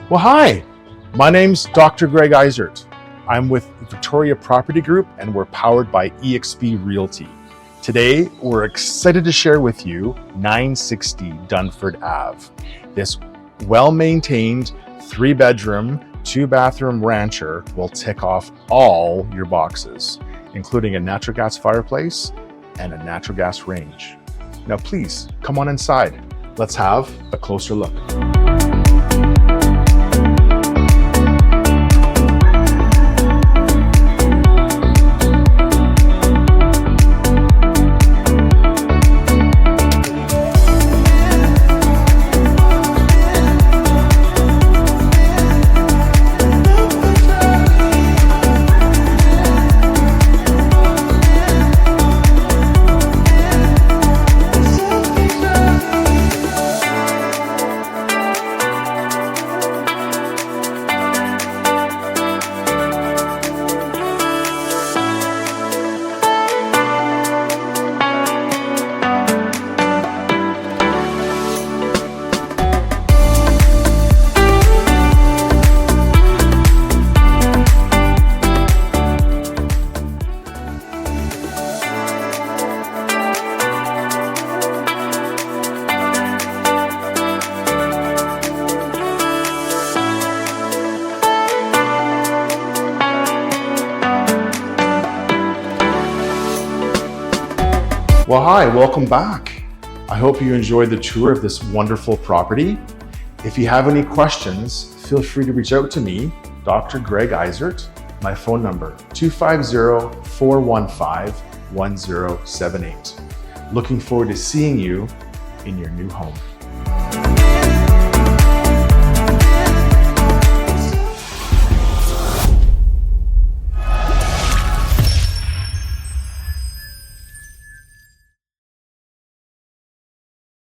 Well, hi, my name's Dr. Greg Eisert. I'm with Victoria Property Group and we're powered by eXp Realty. Today, we're excited to share with you 960 Dunford Ave. This well-maintained 3-bedroom, 2-bathroom rancher will tick off all your boxes, including a natural gas fireplace and a natural gas range. Now, please come on inside. Let's have a closer look. Well, hi, welcome back. I hope you enjoyed the tour of this wonderful property. If you have any questions, feel free to reach out to me, Dr. Greg Eisert. My phone number, 250-415-1078. Looking forward to seeing you in your new home.